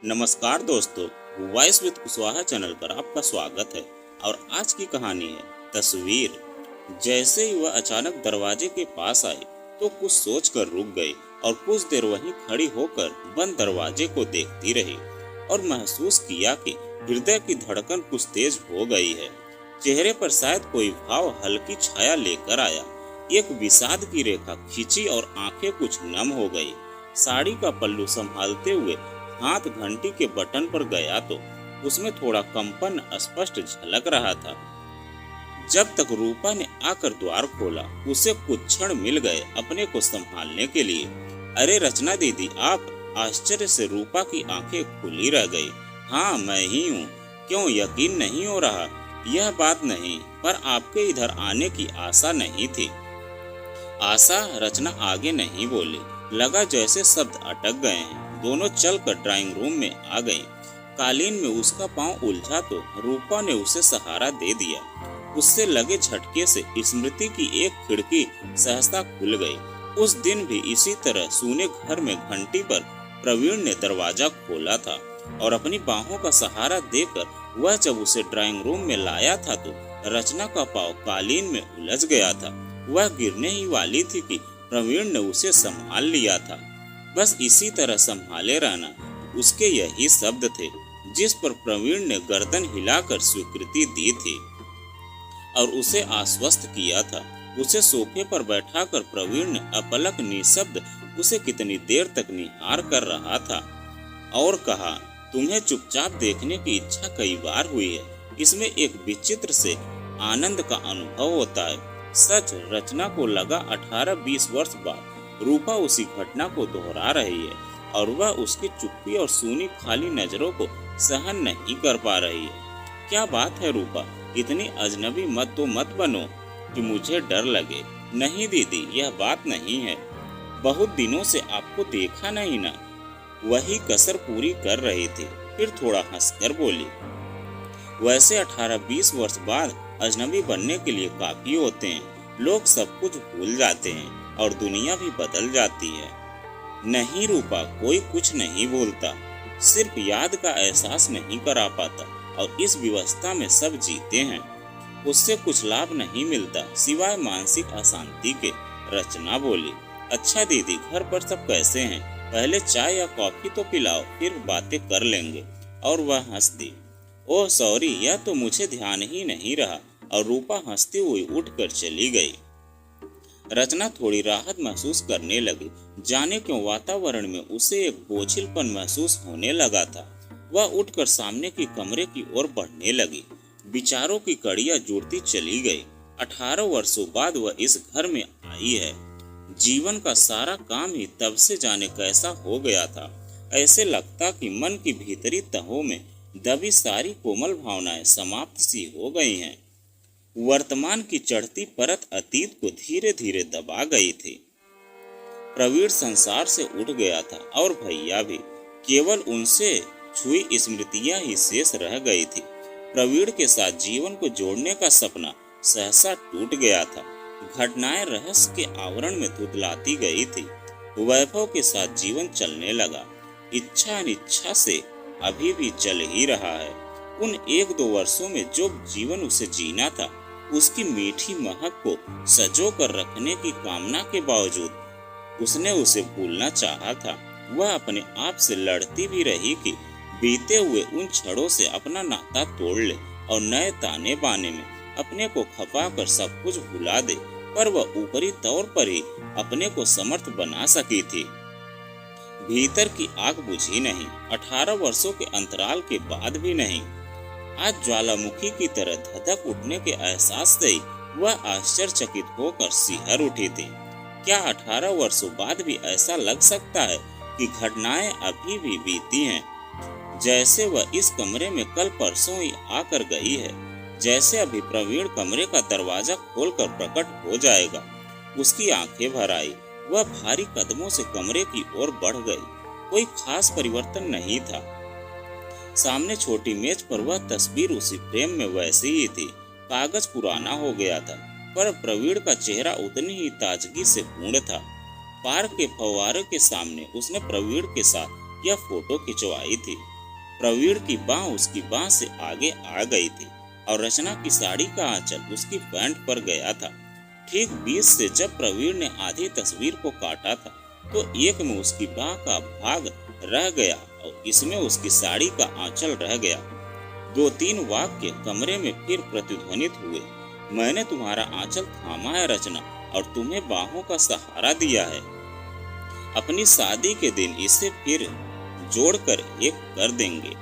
नमस्कार दोस्तों, voice with Kushwaha channel पर आपका स्वागत है। और आज की कहानी है तस्वीर। जैसे ही वह अचानक दरवाजे के पास आई तो कुछ सोचकर रुक गई और कुछ देर वहीं खड़ी होकर बंद दरवाजे को देखती रही और महसूस किया कि हृदय की धड़कन कुछ तेज हो गई है। चेहरे पर शायद कोई भाव हल्की छाया लेकर आया। एक विषाद की रेखा खींची और आंखें कुछ नम हो गई। साड़ी का पल्लू संभालते हुए हाथ घंटी के बटन पर गया तो उसमें थोड़ा कंपन स्पष्ट झलक रहा था। जब तक रूपा ने आकर द्वार खोला, उसे कुछ क्षण मिल गए अपने को संभालने के लिए। अरे रचना दीदी, आप? आश्चर्य से रूपा की आंखें खुली रह गई। हाँ, मैं ही हूँ। क्यों यकीन नहीं हो रहा? यह बात नहीं, पर आपके इधर आने की आशा नहीं थी। आशा? रचना आगे नहीं बोली। लगा जैसे शब्द अटक गए हैं। दोनों चलकर ड्राइंग रूम में आ गईं। कालीन में उसका पांव उलझा तो रूपा ने उसे सहारा दे दिया। उससे लगे झटके से स्मृति की एक खिड़की सहसा खुल गई। उस दिन भी इसी तरह सूने घर में घंटी पर प्रवीण ने दरवाजा खोला था और अपनी बाहों का सहारा देकर वह जब उसे ड्राइंग रूम में लाया था तो रचना का पांव कालीन में उलझ गया था। वह गिरने ही वाली थी कि प्रवीण ने उसे संभाल लिया था। बस इसी तरह संभाले रहना, उसके यही शब्द थे जिस पर प्रवीण ने गर्दन हिलाकर स्वीकृति दी थी और उसे आश्वस्त किया था। उसे सोफे पर बैठाकर प्रवीण ने अपलक निशब्द उसे कितनी देर तक निहार कर रहा था और कहा, तुम्हें चुपचाप देखने की इच्छा कई बार हुई है। इसमें एक विचित्र से आनंद का अनुभव होता है। सच, रचना को लगा 18-20 वर्ष बाद रूपा उसी घटना को दोहरा रही है और वह उसकी चुप्पी और सूनी खाली नजरों को सहन नहीं कर पा रही है। क्या बात है रूपा, इतनी अजनबी मत बनो कि मुझे डर लगे। नहीं दीदी, यह बात नहीं है। बहुत दिनों से आपको देखा नहीं ना। वही कसर पूरी कर रही थी, फिर थोड़ा हंसकर बोली, वैसे 18-20 वर्ष बाद अजनबी बनने के लिए काफी होते हैं। लोग सब कुछ भूल जाते हैं और दुनिया भी बदल जाती है। नहीं रूपा, कोई कुछ नहीं बोलता, सिर्फ याद का एहसास नहीं करा पाता और इस व्यवस्था में सब जीते हैं। उससे कुछ लाभ नहीं मिलता सिवाय मानसिक अशांति के। रचना बोली, अच्छा दीदी, घर पर सब कैसे हैं? पहले चाय या कॉफी तो पिलाओ, फिर बातें कर लेंगे। और वह हंस दी। ओह सॉरी, यह तो मुझे ध्यान ही नहीं रहा। और रूपा हंसती हुई उठकर चली गई। रचना थोड़ी राहत महसूस करने लगी। जाने क्यों वातावरण में उसे एक बोझिलपन महसूस होने लगा था। वह उठकर सामने की कमरे की ओर बढ़ने लगी। विचारों की कड़ियां जुड़ती चली गई। 18 वर्षों बाद वह इस घर में आई है। जीवन का सारा काम ही तब से जाने कैसा हो गया था। ऐसे लगता कि मन की भीतरी तहों में दबी सारी कोमल भावनाएं समाप्त सी हो गई हैं। वर्तमान की चढ़ती परत अतीत को धीरे धीरे दबा गई थी। प्रवीण संसार से उठ गया था और भैया भी। केवल उनसे छुई स्मृतियां ही शेष रह गई थी। प्रवीण के साथ जीवन को जोड़ने का सपना सहसा टूट गया था। घटनाएं रहस्य के आवरण में धुंधलाती गई थी। वैभव के साथ जीवन चलने लगा। इच्छा अनिच्छा से अभी भी चल ही रहा है। उन 1-2 वर्षों में जो जीवन उसे जीना था, उसकी मीठी महक को सजो कर रखने की कामना के बावजूद उसने उसे भूलना चाहा था। वह अपने आप से लड़ती भी रही कि बीते हुए उन क्षणों से अपना नाता तोड़ ले और नए ताने बाने में अपने को खपा कर सब कुछ भुला दे, पर वह ऊपरी तौर पर ही अपने को समर्थ बना सकी थी। भीतर की आग बुझी नहीं, 18 वर्षों के अंतराल के बाद भी नहीं। आज ज्वालामुखी की तरह धधक उठने के एहसास से ही वह आश्चर्यचकित होकर सिहर उठी थी। क्या 18 वर्षों बाद भी ऐसा लग सकता है कि घटनाएं अभी भी बीती हैं? जैसे वह इस कमरे में कल परसों ही आकर गई है। जैसे अभी प्रवीण कमरे का दरवाजा खोलकर प्रकट हो जाएगा। उसकी आंखें भर आई। वह भारी कदमों से कमरे की ओर बढ़ गई। कोई खास परिवर्तन नहीं था। सामने छोटी मेज पर वह तस्वीर उसी फ्रेम में वैसी ही थी। कागज पुराना हो गया था, पर प्रवीण का चेहरा उतनी ही ताजगी से पूर्ण था। पार्क के फव्वारे के सामने उसने प्रवीण के साथ यह फोटो खिंचवाई थी। प्रवीण की बाह उसकी बाह से आगे आ गई थी और रचना की साड़ी का आंचल उसकी पैंट पर गया था। ठीक बीच से जब प्रवीण ने आधी तस्वीर को काटा था तो एक में उसकी बाह का भाग रह गया और इसमें उसकी साड़ी का आंचल रह गया। 2-3 वाक्य कमरे में फिर प्रतिध्वनित हुए। मैंने तुम्हारा आंचल थामा है रचना और तुम्हें बाहों का सहारा दिया है। अपनी शादी के दिन इसे फिर जोड़कर एक कर देंगे।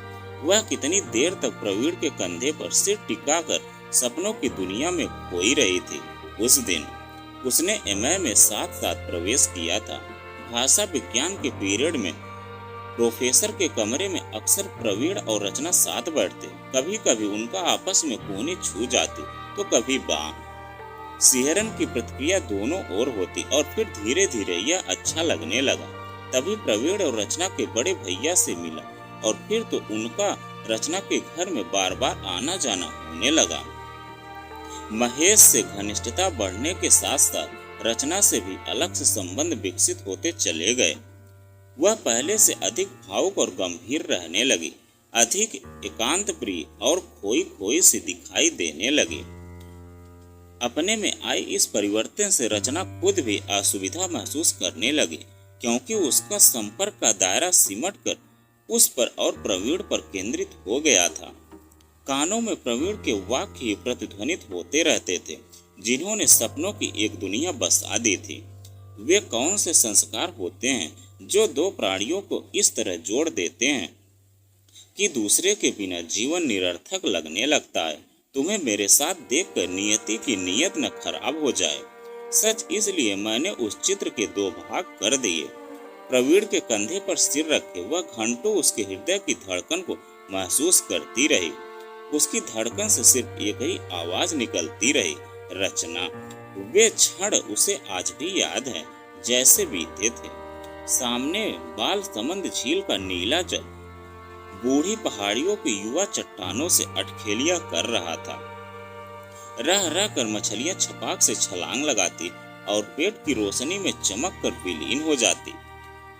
वह कितनी देर तक प्रवीण के कंधे पर सिर टिकाकर सपनों की दुनिया में खोई रही थी। उस दिन उसने एमए में साथ साथ प्रवेश किया था। भाषा विज्ञान के पीरियड में प्रोफेसर के कमरे में अक्सर प्रवीण और रचना साथ बैठते। कभी कभी उनका आपस में कोहनी छू जाती तो कभी बांह। सिहरन की प्रतिक्रिया दोनों ओर होती और फिर धीरे धीरे यह अच्छा लगने लगा। तभी प्रवीण और रचना के बड़े भैया से मिला और फिर तो उनका रचना के घर में बार बार आना जाना होने लगा। महेश से घनिष्ठता बढ़ने के साथ साथ रचना से भी अलग से संबंध विकसित होते चले गए। वह पहले से अधिक भावुक और गंभीर रहने लगी, अधिक एकांत प्रिय और खोई खोई सी दिखाई देने लगी। अपने में आई इस परिवर्तन से रचना खुद भी असुविधा महसूस करने लगी, क्योंकि उसका संपर्क का दायरा सिमटकर उस पर और प्रवीण पर केंद्रित हो गया था। कानों में प्रवीण के वाक्य ही प्रतिध्वनित होते रहते थे, जिन्होंने सपनों की एक दुनिया बसा दी थी। वे कौन से संस्कार होते हैं जो दो प्राणियों को इस तरह जोड़ देते हैं कि दूसरे के बिना जीवन निरर्थक लगने लगता है। तुम्हें मेरे साथ देखकर नियति की नीयत न खराब हो जाए। सच इसलिए मैंने उस चित्र के 2 भाग कर दिए। प्रवीण के कंधे पर सिर रखे वह घंटों उसके हृदय की धड़कन को महसूस करती रही। उसकी धड़कन से सिर्फ एक ही आवाज निकलती रही, रचना। वे क्षण उसे आज भी याद है जैसे बीते थे। सामने बाल समंद झील का नीला जल बूढ़ी पहाड़ियों की युवा चट्टानों से अटखेलियां कर रहा था। रह रह कर मछलियां छपाक से छलांग लगाती और पेट की रोशनी में चमक कर विलीन हो जाती।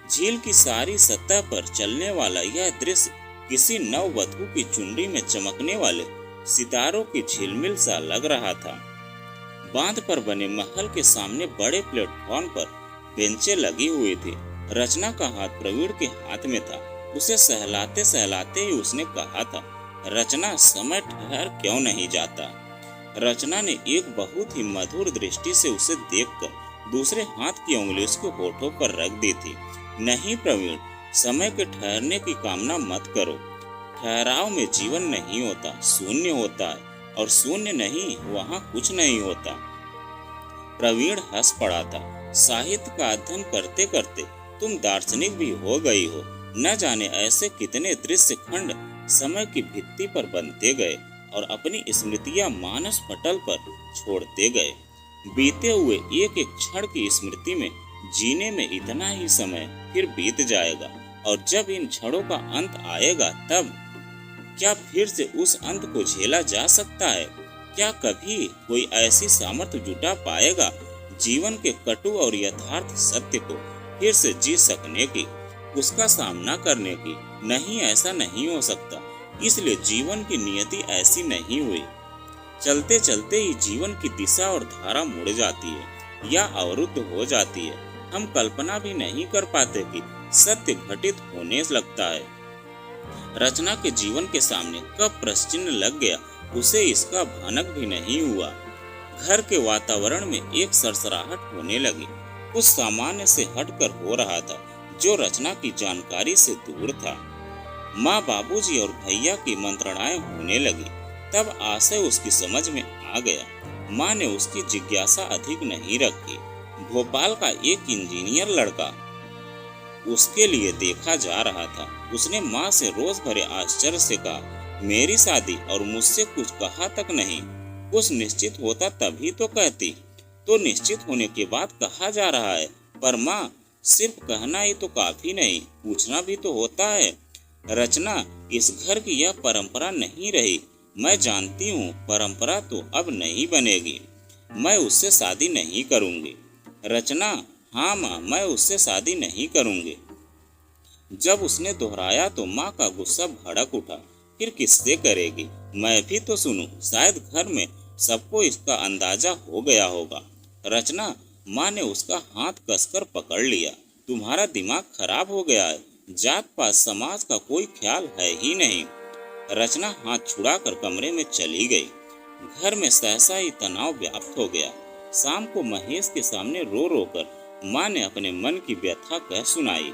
झील की सारी सतह पर चलने वाला यह दृश्य किसी नववधू की चुनरी में चमकने वाले सितारों की झिलमिल सा लग रहा था। बांध पर बने महल के सामने बड़े प्लेटफॉर्म पर बेंचें लगी हुई थी। रचना का हाथ प्रवीण के हाथ में था। उसे सहलाते सहलाते ही उसने कहा था, रचना समय ठहर क्यों नहीं जाता। रचना ने एक बहुत ही मधुर दृष्टि से उसे देखकर दूसरे हाथ की उंगली उसके होठों पर रख दी थी। नहीं प्रवीण, समय के ठहरने की कामना मत करो। ठहराव में जीवन नहीं होता, शून्य होता है, और शून्य नहीं वहाँ कुछ नहीं होता। प्रवीण हंस पड़ा था। साहित्य का अध्ययन करते करते तुम दार्शनिक भी हो गई हो। न जाने ऐसे कितने दृश्य खंड समय की भित्ति पर बनते गए और अपनी स्मृतियां मानस पटल पर छोड़ते गए। बीते हुए एक एक क्षण की स्मृति में जीने में इतना ही समय फिर बीत जाएगा, और जब इन क्षणों का अंत आएगा तब क्या फिर से उस अंत को झेला जा सकता है? क्या कभी कोई ऐसी सामर्थ्य जुटा पाएगा जीवन के कटु और यथार्थ सत्य को फिर से जी सकने की, उसका सामना करने की? नहीं, ऐसा नहीं हो सकता। इसलिए जीवन की नियति ऐसी नहीं हुई। चलते चलते ही जीवन की दिशा और धारा मुड़ जाती है या अवरुद्ध हो जाती है। हम कल्पना भी नहीं कर पाते कि सत्य घटित होने लगता है। रचना के जीवन के सामने कब प्रश्नचिन्ह लग गया उसे इसका भनक भी नहीं हुआ। घर के वातावरण में एक सरसराहट होने लगी। कुछ सामान्य से हटकर हो रहा था जो रचना की जानकारी से दूर था। माँ, बाबूजी और भैया की मंत्रणाएं होने लगी। तब आशय उसकी समझ में आ गया। माँ ने उसकी जिज्ञासा अधिक नहीं रखी। भोपाल का एक इंजीनियर लड़का उसके लिए देखा जा रहा था। उसने माँ से रोज भरे आश्चर्य से कहा, मेरी शादी, और मुझसे कुछ कहा तक नहीं। कुछ निश्चित होता तभी तो कहती। तो निश्चित होने के बाद कहा जा रहा है। पर माँ, सिर्फ कहना ही तो काफी नहीं, पूछना भी तो होता है। रचना, इस घर की यह परंपरा नहीं रही। मैं जानती हूँ परंपरा तो अब नहीं बनेगी। मैं उससे शादी नहीं करूँगी। रचना, हाँ माँ, मैं उससे शादी नहीं करूँगी। जब उसने दोहराया तो माँ का गुस्सा भड़क उठा। फिर किससे करेगी, मैं भी तो सुनूं। शायद घर में सबको इसका अंदाजा हो गया होगा। रचना, माँ ने उसका हाथ कसकर पकड़ लिया। तुम्हारा दिमाग खराब हो गया है, जात पात समाज का कोई ख्याल है ही नहीं। रचना हाथ छुड़ाकर कमरे में चली गई। घर में सहसा ही तनाव व्याप्त हो गया। शाम को महेश के सामने रो रो कर माँ ने अपने मन की व्यथा कह सुनाई।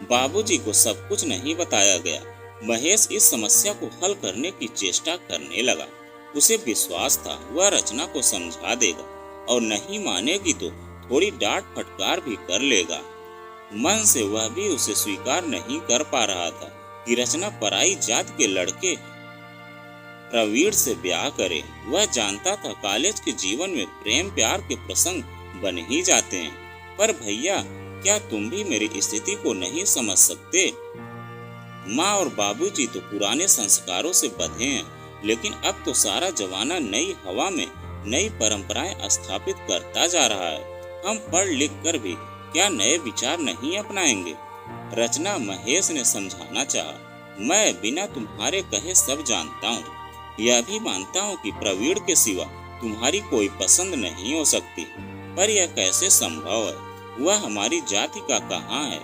बाबूजी को सब कुछ नहीं बताया गया। महेश इस समस्या को हल करने की चेष्टा करने लगा। उसे विश्वास था वह रचना को समझा देगा और नहीं मानेगी तो थोड़ी डांट फटकार भी कर लेगा। मन से वह भी उसे स्वीकार नहीं कर पा रहा था कि रचना पराई जात के लड़के प्रवीण से ब्याह करे। वह जानता था कॉलेज के जीवन में प्रेम प्यार के प्रसंग बन ही जाते हैं, पर भैया क्या तुम भी मेरी स्थिति को नहीं समझ सकते? माँ और बाबूजी तो पुराने संस्कारों से बंधे हैं, लेकिन अब तो सारा जमाना नई हवा में नई परंपराएं स्थापित करता जा रहा है। हम पढ़ लिख कर भी क्या नए विचार नहीं अपनाएंगे? रचना, महेश ने समझाना चाहा। मैं बिना तुम्हारे कहे सब जानता हूँ। यह भी मानता हूँ कि प्रवीण के सिवा तुम्हारी कोई पसंद नहीं हो सकती, पर यह कैसे संभव है? वह हमारी जाति का कहाँ है?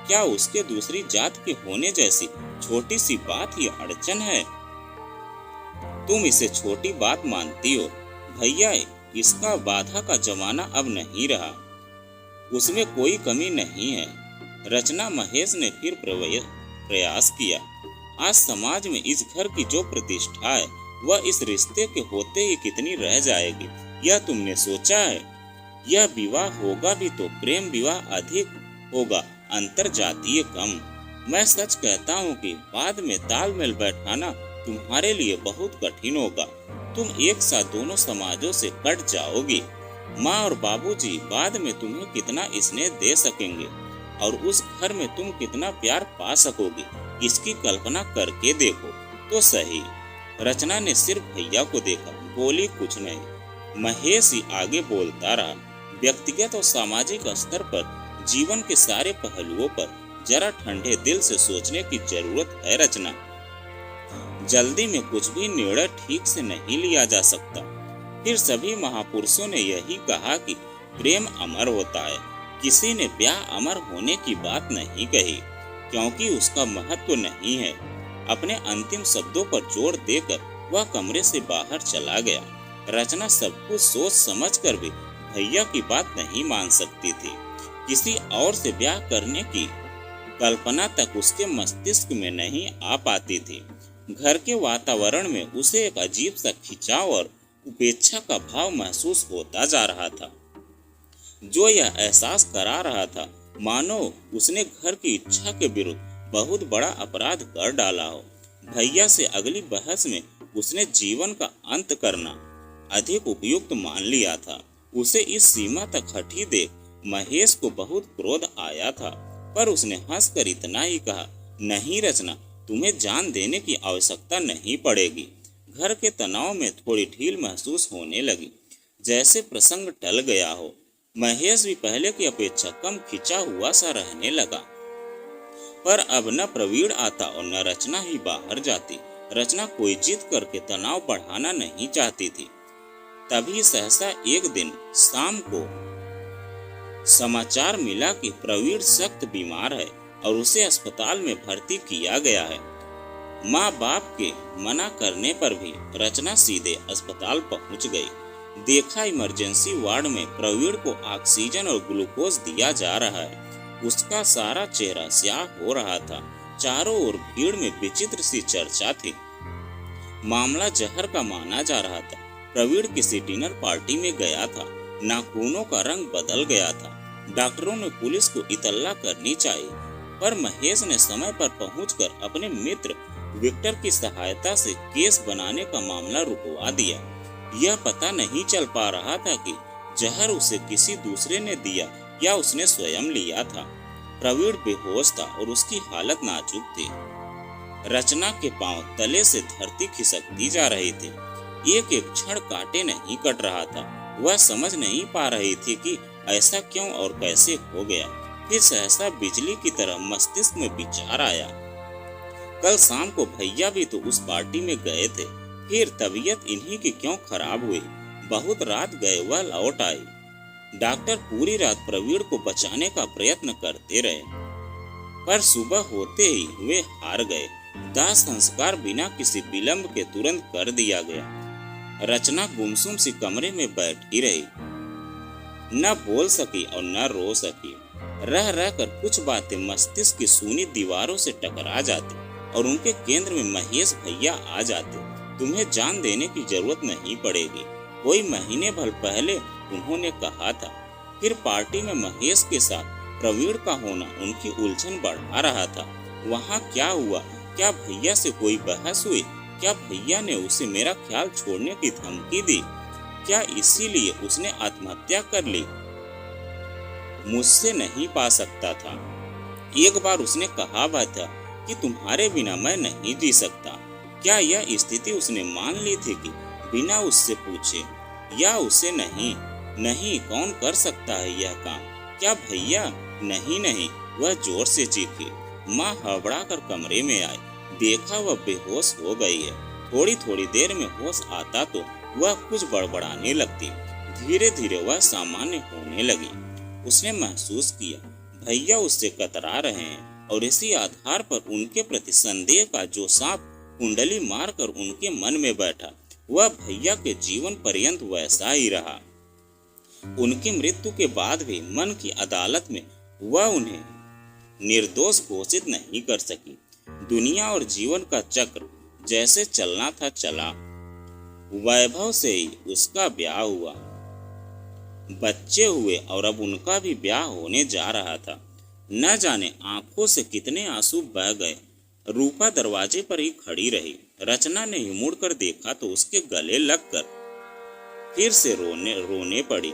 क्या उसके दूसरी जात के होने जैसी छोटी सी बात ही अड़चन है? तुम इसे छोटी बात मानती हो भैया। इसका बाधा का जमाना अब नहीं रहा, उसमें कोई कमी नहीं है। रचना, महेश ने फिर प्रयास किया। आज समाज में इस घर की जो प्रतिष्ठा है वह इस रिश्ते के होते ही कितनी रह जाएगी, यह तुमने सोचा है? यह विवाह होगा भी तो प्रेम विवाह अधिक होगा, अंतर जातीय कम। मैं सच कहता हूँ कि बाद में तालमेल बैठाना तुम्हारे लिए बहुत कठिन होगा। तुम एक साथ दोनों समाजों से कट जाओगी। माँ और बाबूजी बाद में तुम्हें कितना स्नेह दे सकेंगे और उस घर में तुम कितना प्यार पा सकोगी, इसकी कल्पना करके देखो तो सही। रचना ने सिर्फ भैया को देखा, बोली कुछ नहीं। महेश ही आगे बोलता रहा। व्यक्तिगत और सामाजिक स्तर पर जीवन के सारे पहलुओं पर जरा ठंडे दिल से सोचने की जरूरत है रचना। जल्दी में कुछ भी निर्णय ठीक से नहीं लिया जा सकता। फिर सभी महापुरुषों ने यही कहा कि प्रेम अमर होता है। किसी ने ब्याह अमर होने की बात नहीं कही, क्योंकि उसका महत्व नहीं है। अपने अंतिम शब्दों पर जोर देकर वह कमरे से बाहर चला गया। रचना सब कुछ सोच समझ कर भी भैया की बात नहीं मान सकती थी। किसी और से ब्याह करने की कल्पना तक उसके मस्तिष्क में नहीं आ पाती थी। घर के वातावरण में उसे एक अजीब सा खिंचाव और उपेक्षा का भाव महसूस होता जा रहा था, जो यह एहसास करा रहा था मानो उसने घर की इच्छा के विरुद्ध बहुत बड़ा अपराध कर डाला हो। भैया से अगली बहस में उसने जीवन का अंत करना अधिक उपयुक्त मान लिया था। उसे इस सीमा तक हठी देख महेश को बहुत क्रोध आया था, पर उसने हंसकर इतना ही कहा, नहीं रचना, तुम्हें जान देने की आवश्यकता नहीं पड़ेगी। घर के तनाव में थोड़ी ढील महसूस होने लगी, जैसे प्रसंग टल गया हो। महेश भी पहले की अपेक्षा कम खिंचा हुआ सा रहने लगा, पर अब न प्रवीण आता और न रचना ही बाहर जाती। रचना कोई जिद करके तनाव बढ़ाना नहीं चाहती थी। तभी सहसा एक दिन शाम को समाचार मिला कि प्रवीण सख्त बीमार है और उसे अस्पताल में भर्ती किया गया है। माँ बाप के मना करने पर भी रचना सीधे अस्पताल पहुंच गई। देखा इमरजेंसी वार्ड में प्रवीण को ऑक्सीजन और ग्लूकोज दिया जा रहा है। उसका सारा चेहरा स्याह हो रहा था। चारों ओर भीड़ में विचित्र सी चर्चा थी। मामला जहर का माना जा रहा था। प्रवीण किसी डिनर पार्टी में गया था। नाखूनों का रंग बदल गया था। डॉक्टरों ने पुलिस को इतला करनी चाहिए, पर महेश ने समय पर पहुंचकर अपने मित्र विक्टर की सहायता से केस बनाने का मामला रुकवा दिया। यह पता नहीं चल पा रहा था कि जहर उसे किसी दूसरे ने दिया या उसने स्वयं लिया था। प्रवीण बेहोश था और उसकी हालत नाजुक थी। रचना के पांव तले से धरती खिसकती जा रही थी। एक एक क्षण काटे नहीं कट रहा था। वह समझ नहीं पा रही थी कि ऐसा क्यों और कैसे हो गया। फिर सहसा बिजली की तरह मस्तिष्क में विचार आया, कल शाम को भैया भी तो उस पार्टी में गए थे, फिर तबीयत इन्हीं की क्यों खराब हुई। बहुत रात गए वह लौट आई। डॉक्टर पूरी रात प्रवीण को बचाने का प्रयत्न करते रहे, पर सुबह होते ही वे हार गए। दाह संस्कार बिना किसी विलंब के तुरंत कर दिया गया। रचना गुमसुम सी कमरे में बैठी रही, न बोल सकी और न रो सकी। रह रह कर कुछ बातें मस्तिष्क की सूनी दीवारों से टकरा जाती और उनके केंद्र में महेश भैया आ जाते। तुम्हें जान देने की जरूरत नहीं पड़ेगी, कोई महीने भर पहले उन्होंने कहा था। फिर पार्टी में महेश के साथ प्रवीण का होना उनकी उलझन बढ़ा रहा था। वहाँ क्या हुआ? क्या भैया से कोई बहस हुई? क्या भैया ने उसे मेरा ख्याल छोड़ने की धमकी दी? क्या इसीलिए उसने आत्महत्या कर ली? मुझसे नहीं पा सकता था। एक बार उसने कहा हुआ था कि तुम्हारे बिना मैं नहीं जी सकता। क्या यह स्थिति उसने मान ली थी कि बिना उससे पूछे? या उसे नहीं कौन कर सकता है यह काम? क्या भैया? नहीं, वह जोर से चीखी। माँ हड़बड़ा कर कमरे में आई, देखा वह बेहोश हो गई है। थोड़ी देर में होश आता तो वह कुछ बड़बड़ाने लगती। धीरे धीरे वह सामान्य होने लगी। उसने महसूस किया भैया उससे कतरा रहे हैं और इसी आधार पर उनके प्रति संदेह का जो सांप कुंडली मारकर उनके मन में बैठा, वह भैया के जीवन पर्यंत वैसा ही रहा। उनकी मृत्यु के बाद भी मन की अदालत में वह उन्हें निर्दोष घोषित नहीं कर सकी। दुनिया और जीवन का चक्र जैसे चलना था चला। वैभव से ही उसका ब्याह हुआ, बच्चे हुए और अब उनका भी ब्याह होने जा रहा था। न जाने आंखों से कितने आंसू बह गए। रूपा दरवाजे पर ही खड़ी रही। रचना ने ही मुड़कर देखा तो उसके गले लगकर फिर से रोने पड़ी।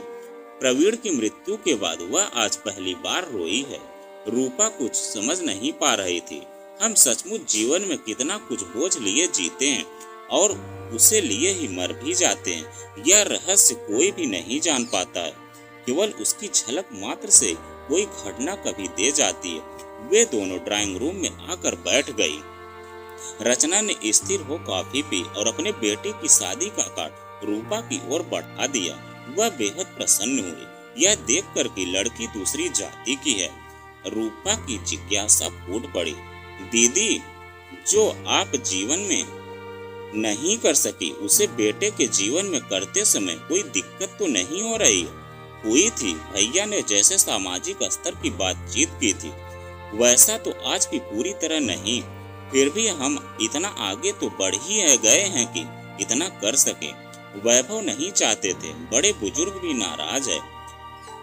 प्रवीण की मृत्यु के बाद वह आज पहली बार रोई है। रूपा कुछ समझ नहीं पा रही थी। हम सचमुच जीवन में कितना कुछ बोझ लिए जीते हैं और उसे लिए ही मर भी जाते हैं। यह रहस्य कोई भी नहीं जान पाता है। केवल उसकी झलक मात्र से कोई घटना कभी दे जाती है। वे दोनों ड्राइंग रूम में आकर बैठ गई। रचना ने स्थिर हो कॉफी पी और अपने बेटे की शादी का कार्ड रूपा की ओर बढ़ा दिया। वह बेहद प्रसन्न हुई यह देखकर कि लड़की दूसरी जाति की है। रूपा की जिज्ञासा फूट पड़ी, दीदी जो आप जीवन में नहीं कर सकी उसे बेटे के जीवन में करते समय कोई दिक्कत तो नहीं हो रही? हुई थी। भैया ने जैसे सामाजिक स्तर की बातचीत की थी वैसा तो आज भी पूरी तरह नहीं, फिर भी हम इतना आगे तो बढ़ ही गए हैं कि इतना कर सके। वैभव नहीं चाहते थे, बड़े बुजुर्ग भी नाराज है,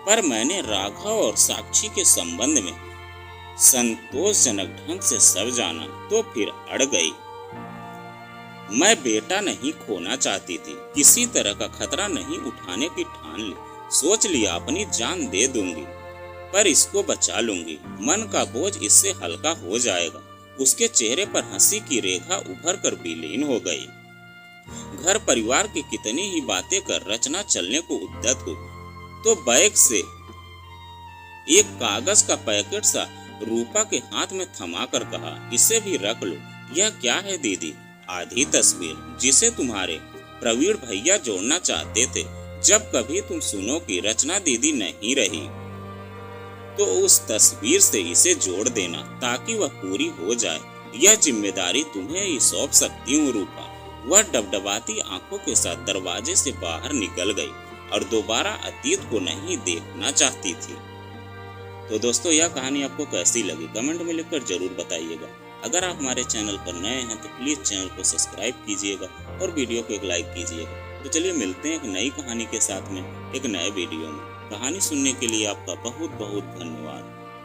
पर मैंने राघव और साक्षी के संबंध में संतोषजनक ढंग से सब जाना तो फिर अड़ गई। मैं बेटा नहीं खोना चाहती थी, किसी तरह का खतरा नहीं उठाने की ठान ली। सोच लिया अपनी जान दे दूंगी पर इसको बचा लूंगी। मन का बोझ इससे हल्का हो जाएगा। उसके चेहरे पर हंसी की रेखा उभर कर विलीन हो गई। घर परिवार की कितनी ही बातें कर रचना चलने को उद्यत हुई तो बैग से एक कागज का पैकेट सा रूपा के हाथ में थमा कर कहा, इसे भी रख लो। यह क्या है दीदी? आधी तस्वीर जिसे तुम्हारे प्रवीण भैया जोड़ना चाहते थे। जब कभी तुम सुनो कि रचना दीदी नहीं रही तो उस तस्वीर से इसे जोड़ देना ताकि वह पूरी हो जाए। यह जिम्मेदारी तुम्हें ही सौंप सकती हूँ रूपा। वह डबडबाती आंखों के साथ दरवाजे से बाहर निकल गई और दोबारा अतीत को नहीं देखना चाहती थी। तो दोस्तों यह कहानी आपको कैसी लगी कमेंट में लिखकर जरूर बताइएगा। अगर आप हमारे चैनल पर नए हैं तो प्लीज़ चैनल को सब्सक्राइब कीजिएगा और वीडियो को एक लाइक कीजिएगा। तो चलिए मिलते हैं एक नई कहानी के साथ में एक नए वीडियो में। कहानी सुनने के लिए आपका बहुत बहुत धन्यवाद।